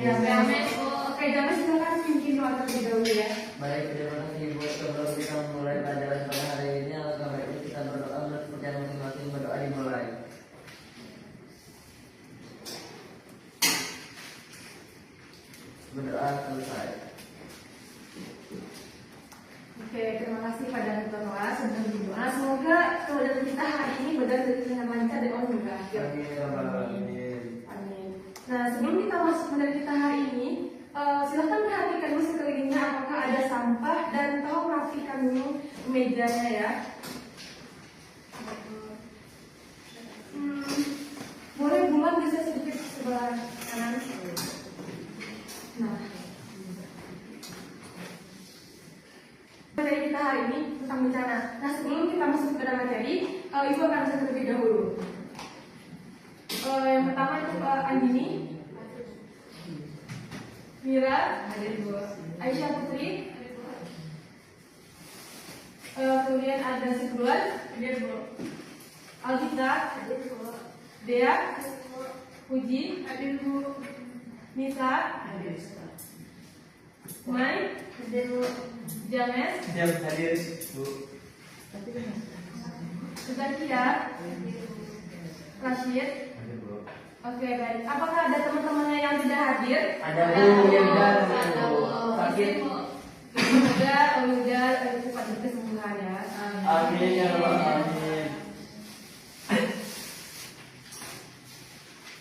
James. Oke, James silakan pimpin doa terlebih dahulu ya. Baik, terima kasih buat sebelum kita memulai pelajaran pada hari ini. Alangkah baiknya kita berdoa menurut kepercayaan masing-masing. Berdoa dimulai. Berdoa selesai. Oke, terima kasih pada Tuhan Noah sudah berdoa. Semoga pelajaran kita hari ini berjalan dengan lancar dan mudah. Amin, ya Rabbal Alamin. Amin. Nah, sebelum kita masuk materi kita hari ini, silahkan perhatikan dulu sekelilingnya apakah ada sampah dan tolong rapikan dulu mejanya ya. Boleh bulan bisa sedikit sebelah kanan. Nah, materi kita hari ini tentang bencana. Nah, sebelum kita masuk ke dalam materi, Ibu akan bisa terlebih dahulu. Yang pertama itu Andini, Mira, Aisyah Putri, kemudian ada Sekulan, Algita, Dea, Puji, Nisa, Mai, James, Hadir, Bu. Zakia, Rashid. Oke, baik. Apakah ada teman-temannya yang tidak hadir? Ada Bu, yang datang Bu. Sakit. Semoga cepat berkesembuhan ya. Amin, ya Rabbal Alamin.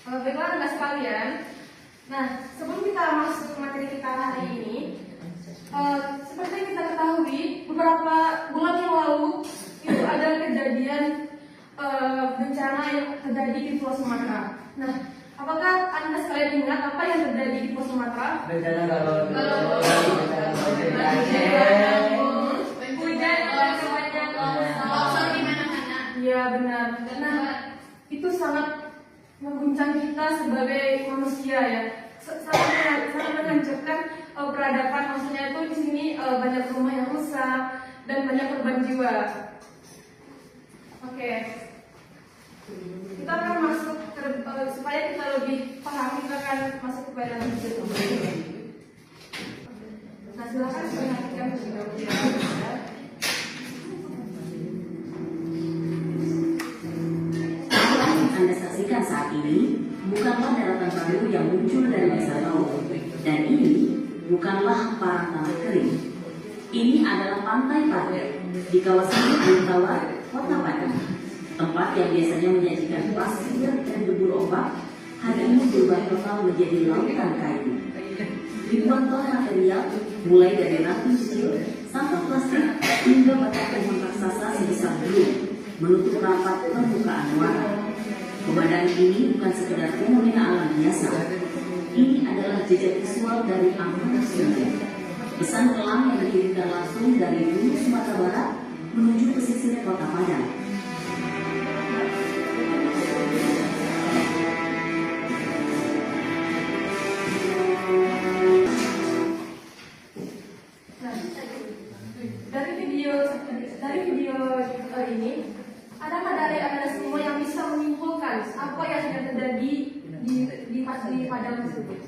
Baiklah, anak sekalian. Nah, sebelum kita masuk ke materi kita hari ini, seperti yang kita ketahui, beberapa bulan yang lalu itu ada kejadian bencana yang terjadi di Pulau Sumatera. Nah, apakah Anda sekalian ingat apa yang terjadi di Pulau Sumatera? Bencana kalau hujan sepanjang longsor di mana-mana. Iya benar. Nah, itu sangat mengguncang kita sebagai manusia ya. Sangat menghancurkan peradaban. Maksudnya itu di sini banyak rumah yang rusak dan banyak korban jiwa. Oke. Kita akan masuk supaya kita lebih paham, kita akan masuk kepada video. Nah, silakan perhatikan video. Anda saksikan saat ini bukanlah daratan baru yang muncul dari masa lalu, dan ini bukanlah parang tanah kering. Ini adalah pantai Pader di kawasan Bintawar, Kota Padang. Tempat yang biasanya menyajikan pasir dan debur ombak, hari ini berubah total menjadi lautan kayu. Ribuan ton material, mulai dari ratu kecil, sampah plastik, hingga batakan raksasa sebesar drum, menutup rapat permukaan muara. Pemandangan ini bukan sekedar fenomena alam biasa. Ini adalah jejak visual dari amarah sungai. Pesan kelam yang dikirimkan langsung dari Hulu Sumatera Barat menuju pesisir Kota Padang. Dari video ini, adakah dari Anda semua yang bisa menyimpulkan apa yang sedang terjadi di Padang tersebut?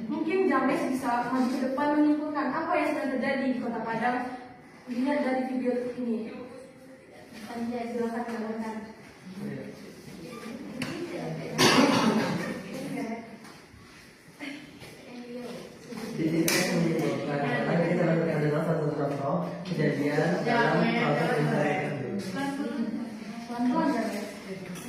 Mungkin James bisa maju ke depan menyimpulkan apa yang sedang terjadi di Kota Padang dilihat dari video ini. Anda silakan menambahkan. Di sini saya menyimpulkan, karena kita lakukan adalah satu contoh kejadian dalam proses pencarian.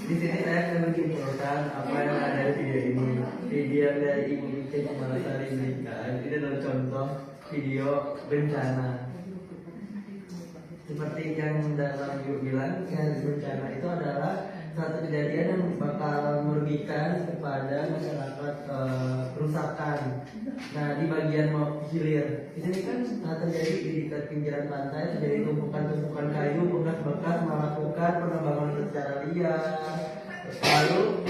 Di sini saya akan menyimpulkan apa yang ada di video ini. Video dari Ibu Ike Kumalasari berikan. Ini adalah contoh video bencana. Seperti yang dalam Ibu bilang, bencana itu adalah satu kejadian yang bakal merugikan kepada masyarakat, kerusakan. Nah, di bagian hilir, di sini kan terjadi di dekat pinggiran pantai terjadi tumpukan-tumpukan kayu bekas-bekas melakukan penebangan secara liar. Lalu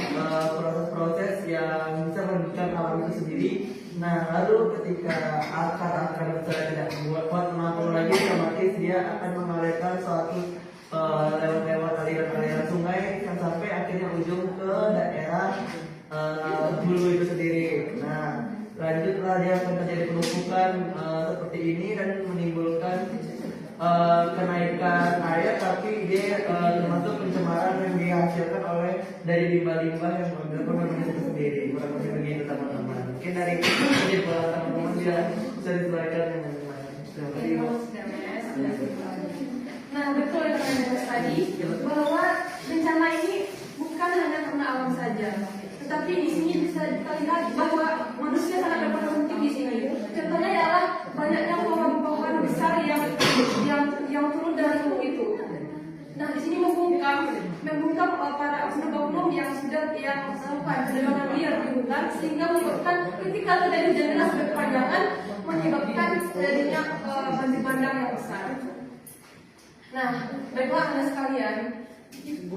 proses-proses yang bisa merugikan alam itu sendiri. Nah, lalu ketika akar-akar sudah tidak kuat menampung lagi, otomatis dia akan mengalirkan suatu lewat aliran-aliran sungai yang sampai akhirnya ujung ke daerah hulu itu sendiri. Nah, lanjutlah dia akan terjadi penumpukan seperti ini dan menimbulkan kenaikan air, tapi dia termasuk pencemaran yang dihasilkan oleh dari limbah-limbah yang dilakukan oleh itu sendiri. Kurang lebih begitu teman-teman. Mungkin dari kesimpulan teman-teman bisa disesuaikan dengan Nah, betul yang kalian tadi bahwa bencana ini bukan hanya karena alam saja, tetapi di sini bisa kita lihat bahwa manusia sangat berperan penting di sini. Contohnya adalah banyaknya pohon-pohon besar yang turun dari gunung itu. Nah, di sini membungkam para oknum yang sudah melakukan penebangan liar di hutan, sehingga menyebabkan ketika terjadi hujan deras berkepanjangan menyebabkan terjadinya banjir bandang yang besar. Nah, baiklah anda sekalian,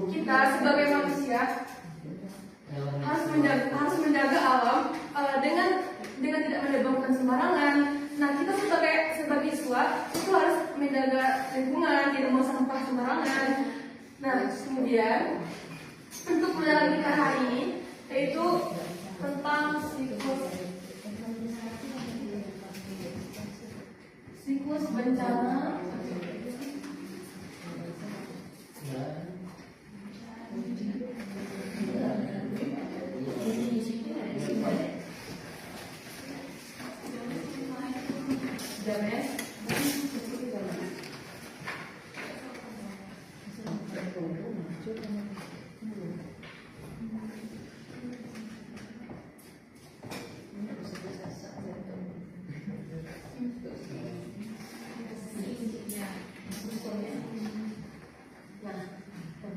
kita sebagai manusia harus menjaga alam dengan tidak menebangkan sembarangan. Nah, kita sebagai siswa itu harus menjaga lingkungan, tidak membuang sampah sembarangan. Nah, kemudian untuk pelajaran kita hari ini yaitu tentang siklus bencana.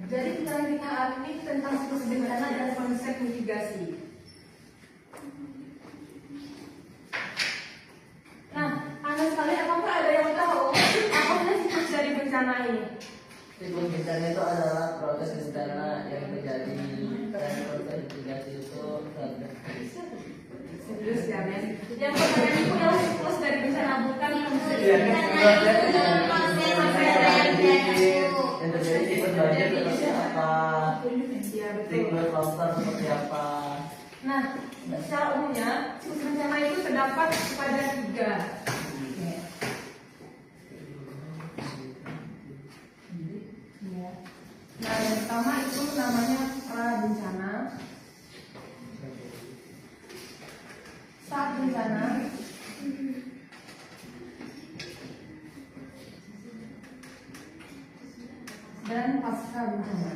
Jadi kita hari ini tentang siklus bencana dan konsep mitigasi. Nah, anda sekalian, apakah ada yang tahu apa saja siklus dari bencana ini? Siklus bencana itu adalah proses bencana yang terjadi dan proses mitigasi itu Siklus ya, men. Yang pertama itu adalah siklus dari bencana, bukan konsep yang terjadi siklus banjir seperti apa, siklus longsor seperti apa. Nah, secara umumnya siklus bencana itu terdapat pada 3. Nah, yang pertama itu namanya pra bencana, saat bencana, dan pasca bencana.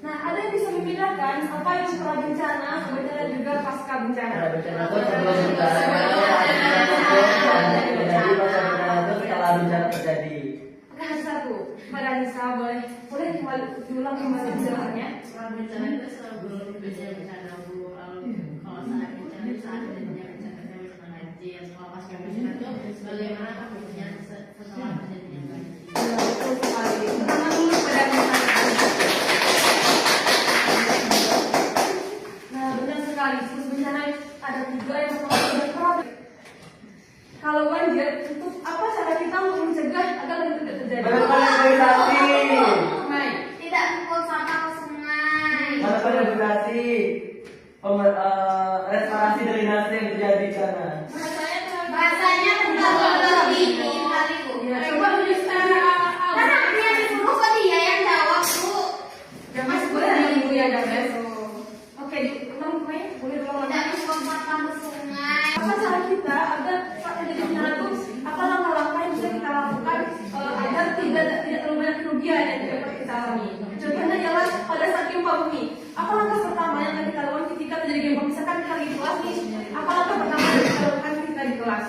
Nah, ada yang bisa membedakan apa itu pra bencana, sebenarnya juga pasca bencana. Pra bencana itu sebelum bencana, jadi pasca bencana itu setelah bencana terjadi. Oke, satu. Pada Anissa, boleh diulang kembali penjelasannya? Pra bencana itu sebelum bencana Bu. Kalau saat bencana itu saat terjadinya bencana banjir. Kalau pasca bencana itu bagaimana kondisinya setelah terjadinya banjir. Ya, betul sekali. Pertama dulu pada Anissa. Nah, benar sekali. Siklus bencana ada 3 yang pertama. Kalau banjir, itu apa cara kita untuk mencegah agar tidak terjadi? Baik. Tidak membuang sampah ke sungai. Melakukan rehabilitasi, restorasi drainase yang terjadi di sana. Bahasanya terlalu lebih kali Bu. Ya, coba tulis secara Kan aku yang disuruh kok dia yang jawab Bu. James, boleh ada ibu ya, James? Oke, teman-teman boleh tolong Tidak membuang sampah ke sungai. apa cara kita agar saat terjadi bencana itu apa langkah-langkah yang bisa kita lakukan agar tidak terlalu banyak kerugian yang dapat kita alami. Contohnya adalah pada saat gempa bumi. Apa langkah pertama yang akan kita lakukan ketika terjadi gempa? Misalkan kita lagi di kelas nih, apa langkah pertama yang kita lakukan ketika di kelas?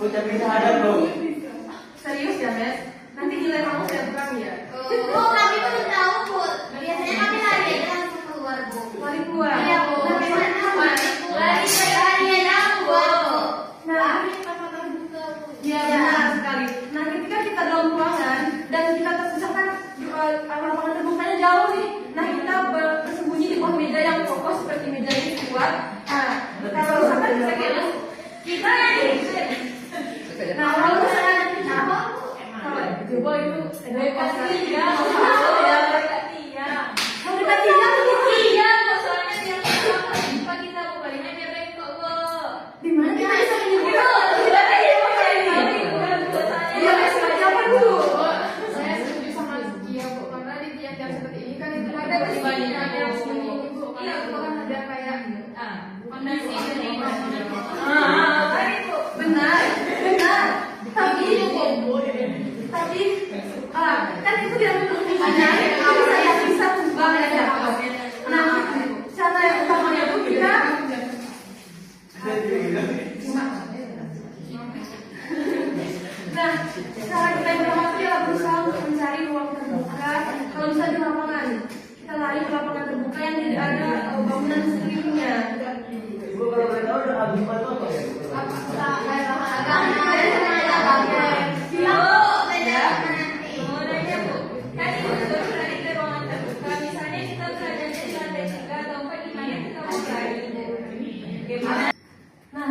Ucapin syahadat bro. Serius ya, Mes? Nanti nilai kamu saya kurang ya? Oh, kami belum tahu Bu. Biasanya kami lari aja langsung keluar Bu. Lari keluar. Iya Bu. Nah, Lari aja keluar Bu. Nah, Kami pas terbuka Bu. ya benar sekali. Nah, ketika kita dalam ruangan dan kita yang nah lalu saya coba itu dari kelas 3 ya mau dekat 3 iya soalnya dia lupa kita mau baliknya dia bengkok kok di mana kita bisa saya setuju sama Kia Bu karena di tiap seperti ini kan itu ada kebanyakan yang Bu iya itu kan ada kayak kondisi dari benar tapi kan itu tidak menutup kalau saya bisa tumbang ya nah cara yang utamanya Bu kita nah cara kita yang pertama itu adalah berusaha untuk mencari ruang terbuka kalau bisa di lapangan kita lari ke lapangan terbuka yang tidak ada bangunan sekelilingnya. Ibu kalau boleh tahu udah habis foto apa ya? Nah,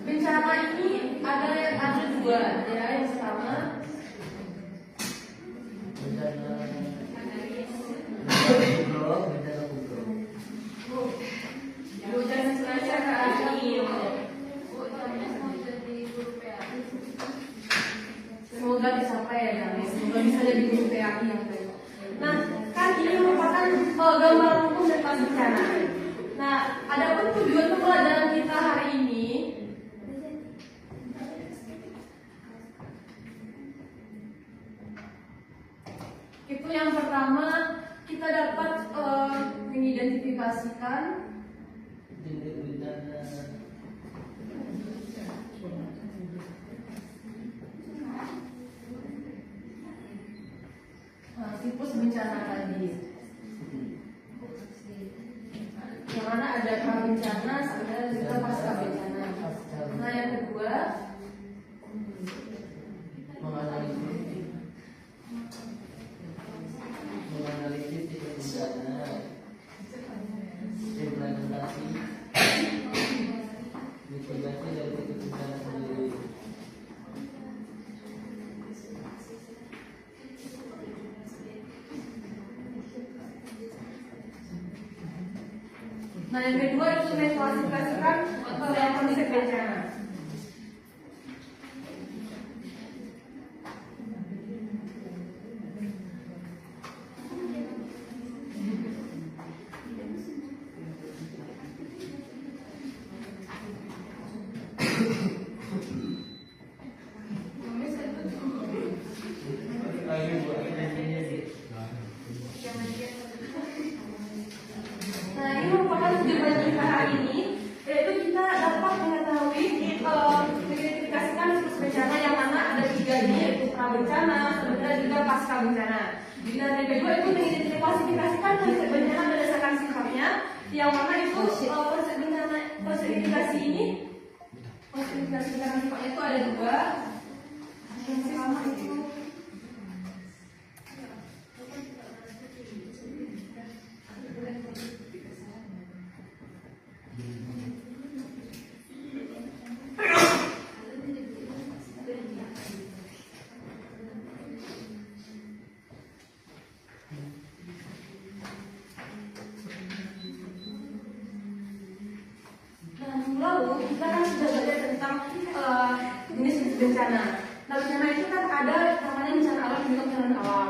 bencana ini ada dua ya. Yang pertama jangan sengaja semoga dicapai ya, semoga bisa jadi guru PAI yang baik. Nah, kan ini merupakan gambaran umum tentang bencana. Nah, adapun tujuan pembelajaran kita hari ini itu yang pertama kita dapat mengidentifikasikan siklus bencana tadi, yang mana ada prabencana, ada juga pasca bencana. Nah, yang kedua menganalisis bencana, implementasi, mitigasi dari bencana sendiri. Nah, yang kedua itu mengklasifikasikan kondisi bencana. Nah, ini merupakan tujuan kita hari ini, yaitu kita dapat mengetahui mengidentifikasikan siklus bencana yang mana ada 3 yaitu prabencana, sebenarnya juga pasca bencana. Dan yang kedua itu mengidentifikasikan konsep bencana berdasarkan sifatnya, yang mana itu konsep indikasi ini, konsep indikasi berdasarkan sifatnya itu ada 2. Yang pertama itu lalu kita kan sudah belajar tentang jenis bencana. Nah, bencana itu kan ada namanya bencana alam dan bencana alam.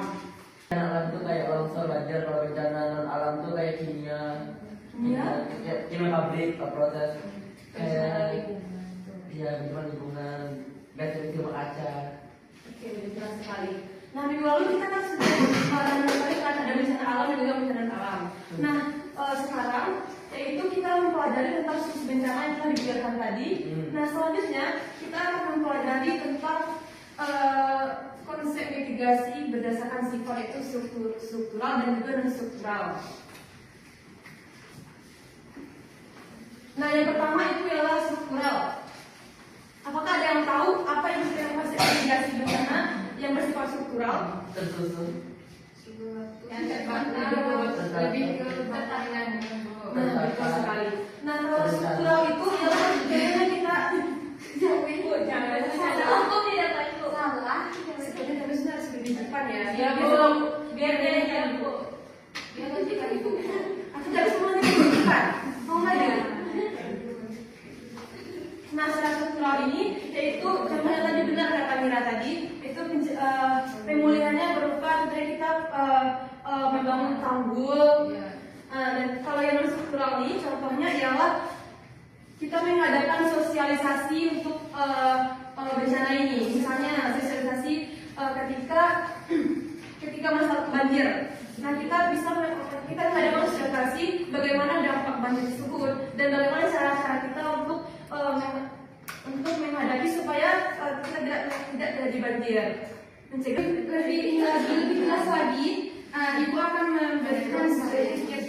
Bencana alam tuh kayak longsor, banjir. Kalau bencana non alam tuh kayak kimia pabrik, proses kayak gimana lingkungan, gas itu kaca. Oke, jelas sekali. Nah, minggu lalu kita kan sudah sekali kan ada bencana alam dan juga bencana alam. Nah, sekarang yaitu kita mempelajari tentang siklus bencana yang telah dibiarkan tadi. Nah, selanjutnya kita akan mempelajari tentang konsep mitigasi berdasarkan sifat itu struktural dan juga non struktural. Nah, yang pertama itu adalah struktural. Apakah ada yang tahu apa yang disebut konsep mitigasi bencana yang bersifat struktural? Tersusun. Yang terbatas lebih ke pertahanan. Nah, betul sekali. Nah, kalau struktural itu ialah bagaimana kita jangan Aku tidak tahu. salah. Sebenarnya tapi sudah harus lebih depan ya. Ya, Biar Bu. biar dia yang Bu. Biar lanjutkan Ibu. Aku tidak semuanya lebih depan. Mau nggak ya? Nah, secara struktural ini yaitu contohnya tadi benar kata Mira tadi, itu pemulihannya berupa sebenarnya kita membangun tanggul. Dan kalau yang non struktural ini contohnya ialah kita mengadakan sosialisasi untuk bencana ini. Misalnya sosialisasi ketika masalah banjir. Nah, kita mengadakan sosialisasi bagaimana dampak banjir tersebut dan bagaimana cara-cara kita untuk menghadapi supaya kita tidak terjadi banjir. Mencegah lebih jelas lagi, Ibu akan memberikan sedikit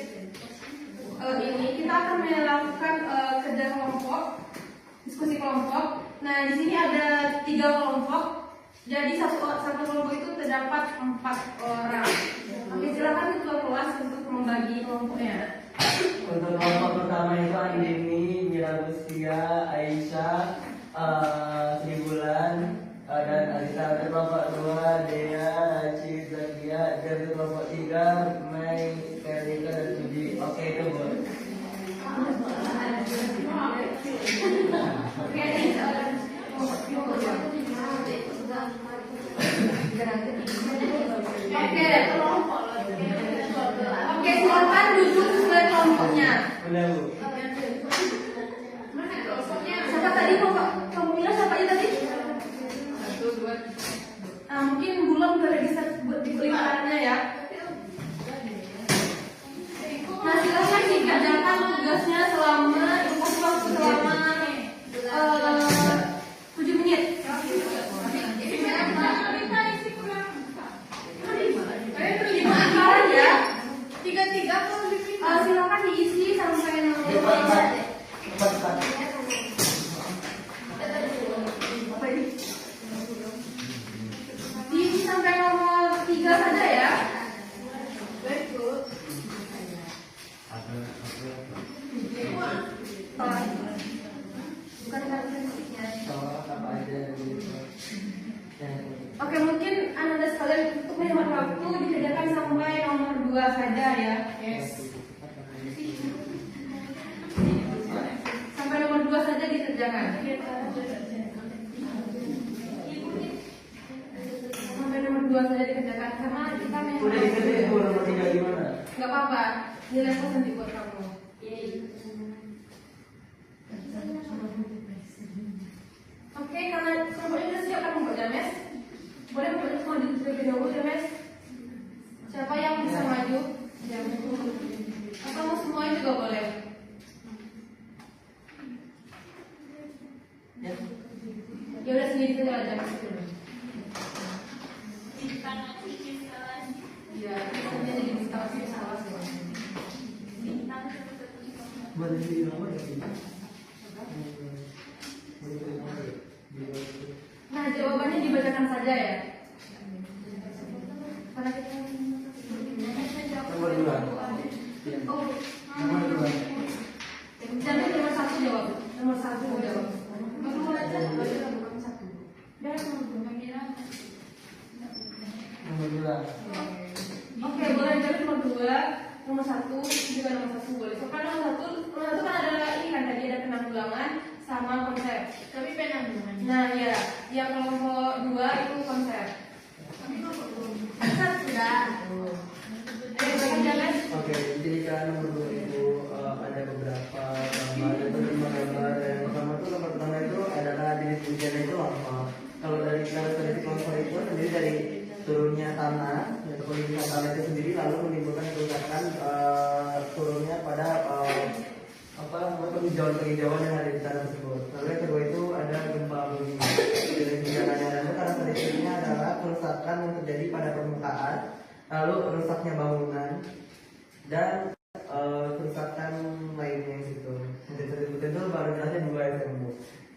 ini. Kita akan melakukan kerja kelompok, diskusi kelompok. Nah, di sini ada 3 kelompok. Jadi satu kelompok itu terdapat 4 orang. Oke, silakan ketua kelas untuk membagi kelompoknya. Untuk kelompok pertama itu Andini, Mira Rustia, Aisyah, Sri Bulan, dan Alisa. Untuk kelompok 2 Dea, Raci, Zakia. Dan untuk kelompok 3 Mei, Ferika, dan Sudi. Oke, itu boleh. Oke, silakan duduk sesuai kelompoknya. Udah, Bu. Siapa tadi kamu bilang siapa aja tadi? Mungkin belum terregister buat di peliparaannya ya. Nah, silakan dikerjakan tugasnya selama 7 menit. Gimana ya? 3 kalau silakan diisi sampai Cepat. diisi sampai nomor 3 saja ya. Bukan karakteristiknya. Apa aja gitu. Oke, mungkin Anda sekalian untuk menghemat waktu dikerjakan sampai nomor 2 saja ya. Yes. Sampai nomor 2 saja dikerjakan. Sampai nomor 2 saja dikerjakan karena kita Udah dikerjain, Bu, nomor 3 gimana? nggak apa-apa, nilai plus nanti buat kamu. Oke, karena kelompoknya sudah siap kan membuat James? Boleh membuatnya maju terlebih dahulu James? Siapa yang bisa maju? Atau mau semuanya juga boleh? Ya udah sendiri saja James. Ya, kita jadi bintang sih salah sih. Boleh di nomor ya? Nah, jawabannya dibacakan saja ya. Karena kita Nomor 2. Oh, Nomor 2. jadi nomor 1 jawab. Nomor 1 jawab. Kamu mau aja nomor 1. Biar nomor 2. Nomor 2. Oke, boleh jadi nomor 2, nomor 1 juga nomor 1 boleh. So, kan nomor 1 kan ada ini kan tadi ada penanggulangan sama konsep. Tapi penanggulangan. Nah, ya, yang kelompok 2 itu konsep. Sudah. Oke, jadi kan nomor 2 itu ada beberapa gambar, itu 5 gambar. Yang pertama itu gambar pertama itu adalah jenis hujan itu apa? Kalau dari karakteristik longsor itu sendiri dari turunnya tanah, yaitu kondisi tanah itu sendiri lalu menimbulkan kerusakan turunnya pada penghijauan yang ada di tanah tersebut. Lalu yang kedua itu ada gempa bumi. Jenis bencananya dan karakteristiknya adalah kerusakan yang terjadi pada permukaan, lalu rusaknya bangunan dan kerusakan lainnya gitu. Yang itu baru jelasnya 2 SMU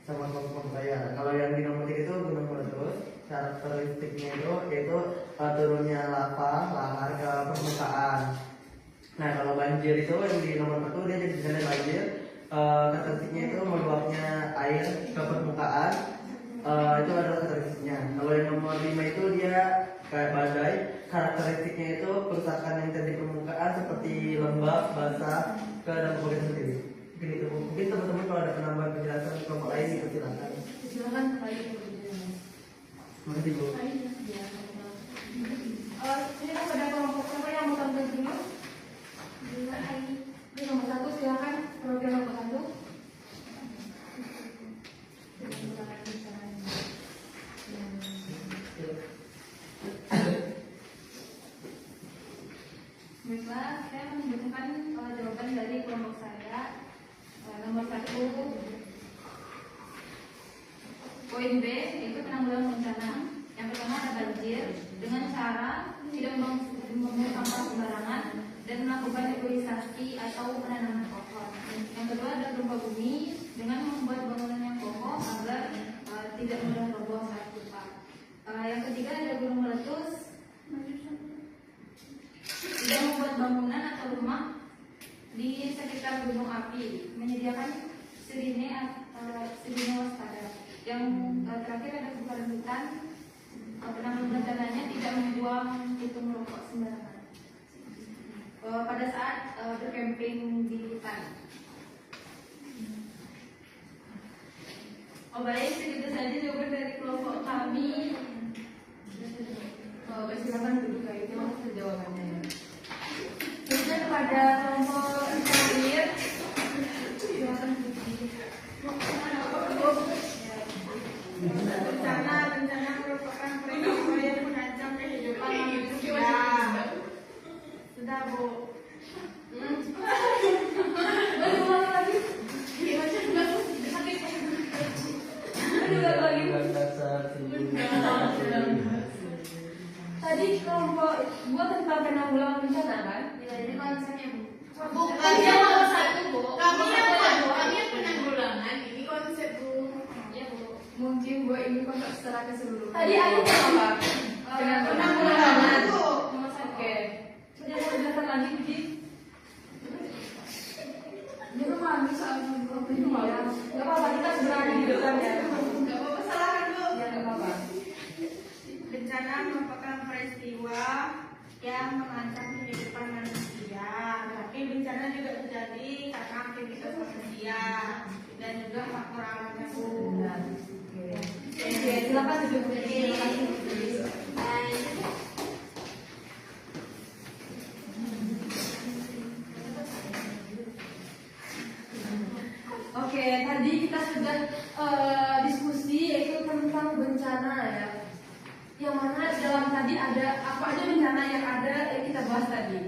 sama kelompok saya. Kalau yang di nomor 3 itu gunung meletus. Karakteristiknya itu yaitu turunnya lava lahar ke permukaan. Nah, kalau banjir banjir itu yang di nomor 1 dia jadi bencana banjir. Karakteristiknya itu meluapnya air ke permukaan, itu adalah karakteristiknya. Kalau yang nomor 5 itu dia kayak badai, karakteristiknya itu kerusakan yang terjadi di permukaan seperti lembab, basah, ke dan kemudian sendiri. Mungkin itu, mungkin teman-teman kalau ada penambahan penjelasan kelompok lain dipersilakan. Silakan kembali ke Terima kasih Bu. Ini pada kelompok siapa yang mau tampil dulu? Ini nomor 1 silakan perwakilan nomor 1. Baiklah, saya membutuhkan jawaban dari kelompok saya. Nomor 1, poin B, yaitu penanggulangan bencana. Yang pertama ada banjir dengan cara tidak membuang sampah sembarangan dan melakukan reboisasi atau penanaman pohon. Yang kedua ada gempa bumi dengan membuat bangunan yang kokoh agar tidak mudah roboh saat gempa. Yang ketiga ada gunung meletus, tidak membuat bangunan atau rumah di sekitar gunung api, menyediakan sirine waspada. Yang terakhir ada kebakaran hutan, penanggulangan bencananya tidak membuang puntung rokok sembarangan pada saat berkemping di hutan. Oh baik, segitu saja jawaban dari kelompok kami. Silakan duduk itu jawabannya. Kemudian kepada kelompok terakhir, silakan bencana merupakan peristiwa yang mengancam kehidupan manusia. Sudah Bu. Tadi kelompok gua tentang penanggulangan bencana kan? Ya, ini konsepnya Bu. Bukan yang nomor 1 Bu. Kami yang penanggulangan, ini konsep Bu. Ya Bu. Mungkin gue ini kontak secara keseluruhan. Tadi aku apa? Penanggulangan. Nomor 1. Oke. Sudah mau jelaskan lagi Budi? Dia tuh mandi soal kopi itu malah. Gak apa-apa, kita berani di depan ya. Gak apa-apa, salahkan Bu. Ya gak apa-apa. Bencana merupakan peristiwa yang mengancam kehidupan manusia. Tapi bencana juga terjadi karena aktivitas manusia dan juga faktor alam yang buruk. Oke, silakan duduk. Oke, tadi kita sudah diskusi yaitu tentang bencana ya. Yang mana dalam tadi ada apa aja bencana yang ada yang kita bahas tadi.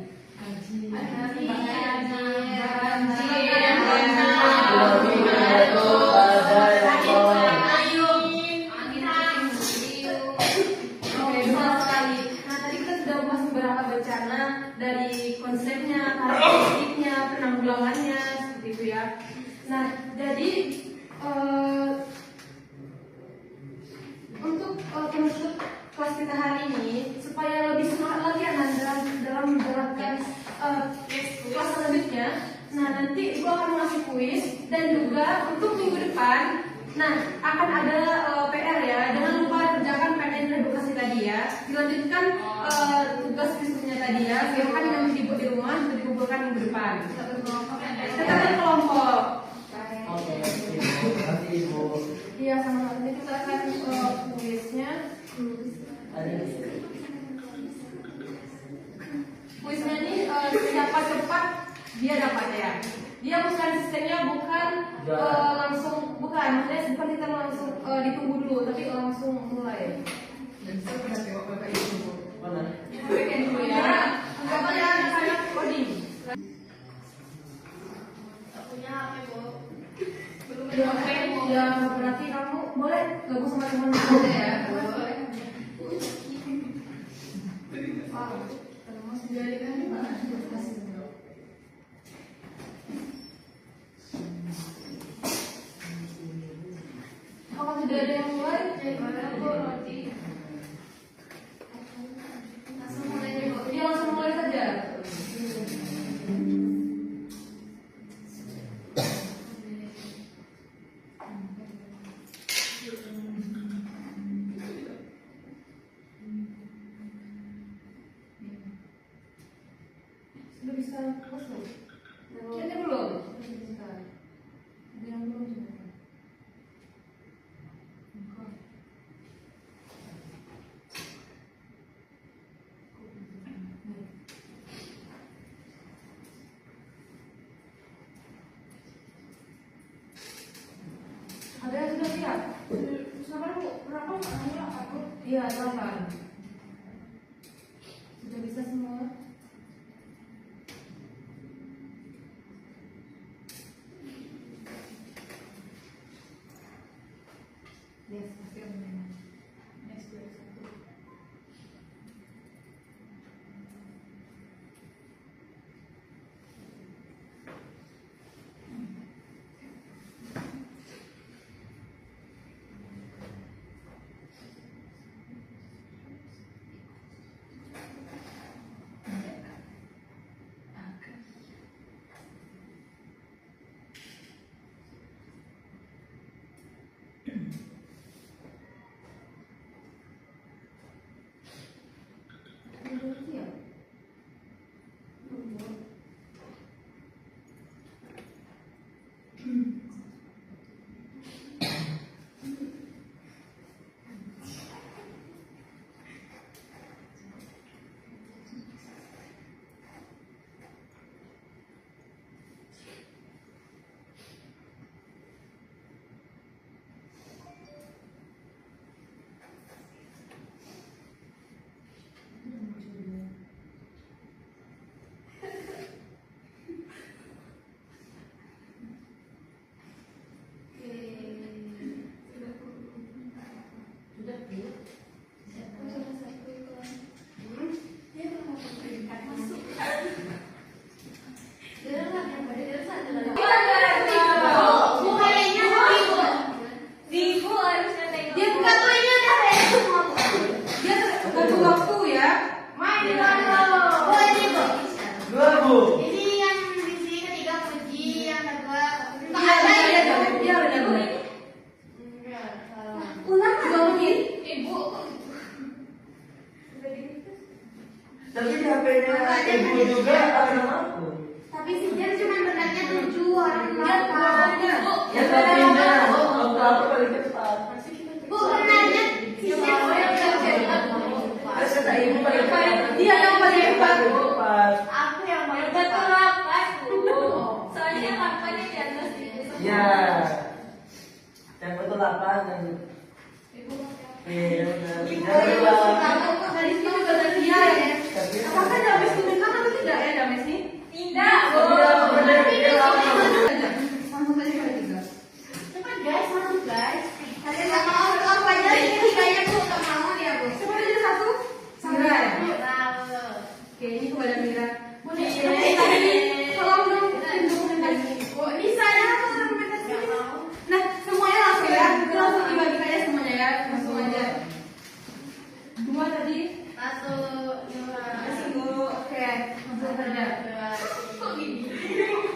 Dari konsepnya, karakteristiknya, penanggulangannya, seperti itu ya. Nah, jadi untuk penutup kelas kita hari ini, supaya lebih semangat lagi ya dalam menerapkan kelas selanjutnya. Nah, nanti gua akan ngasih kuis dan juga untuk minggu depan, nah akan ada PR ya. Jangan lupa kerjakan PN edukasi tadi ya. Dilanjutkan tugas diskusinya tadi ya. Silahkan yang dibuat di rumah untuk dikumpulkan minggu depan. Tetap kelompok. Oke, terima kasih Ibu. Iya, sama-sama. Nanti kita akan kuisnya. Kuisnya ini siapa cepat dia dapat ya. Dia bukan sistemnya bukan langsung maksudnya bukan kita langsung ditunggu dulu, tapi langsung mulai. Dan saya pernah tengok bapak itu. Mana? Bikin dulu ya. Apa ya anak-anak coding? Punya HP Bu. Belum ada HP. Ya berarti kamu boleh gabung sama teman-teman ya. Jadi kan Apakah sudah ada yang mulai? Roti. Langsung mulai saja. Ini belum. Ada yang belum. Ada yang sudah siap? Sabar Bu, berapa namanya aku? Iya, 8. Sudah bisa semua? Yes, masih ada. Next, 21. Tapi di HP-nya ibu juga ada nama aku. Tapi si Jan cuma benarnya 7 orang Ya, 8. Ya tapi waktu aku paling cepat. Bu benarnya si Jan Terus kata ibu paling cepat. Dia yang paling cepat. Cepat. aku yang paling Betul cepat. apa Bu? Soalnya kapannya di atas itu. Ya. Yang betul 8 dan iya benar. Dari sini juga ada dia ya. Apakah Dames tunjukkan atau tidak ya Dames nih? Tidak, Bu. Langsung saja kali tiga. Cepat guys, masuk guys. Kalian nggak mau aku aja ini tiganya Bu, nggak mau ya Bu. Coba aja satu. Mira ya. Tahu. Oke, ini kepada Mira. Boleh. Tolong dong tunjukkan lagi. Oh bisa ya aku argumentasi. Nggak mau. Nah, semuanya langsung ya. Kita langsung dibagikan ya semuanya ya. Langsung aja. 2 tadi. Satu, dua, Satu. Oke, langsung saja. dua,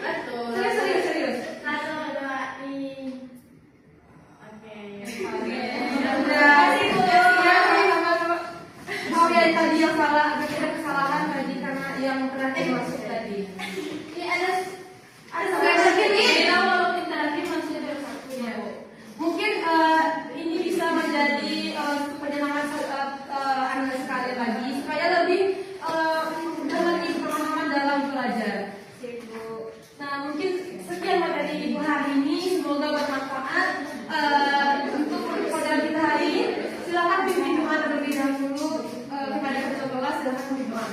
betul. Serius. 1, 2, ini. Oke. Maaf ya tadi yang salah, ada kesalahan tadi karena yang terakhir masuk tadi. Ini ada Lagi nih. kita walaupun interaktif masih ada satu ya Bu. Mungkin ini bisa menjadi penyenangan Anda sekali lagi supaya lebih mudah lagi pemahaman dalam belajar. Gitu. Nah mungkin sekian materi Ibu hari ini, semoga bermanfaat untuk pelajaran kita hari ini. Silakan pimpin doa terlebih dahulu kepada kedua kelas, silakan pimpin doa.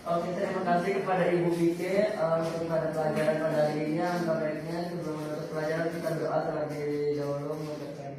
Oke, terima kasih kepada Ibu Vike untuk pada pelajaran pada hari ini. Angka baiknya sebelum menutup pelajaran kita doa terlebih dahulu mengucapkan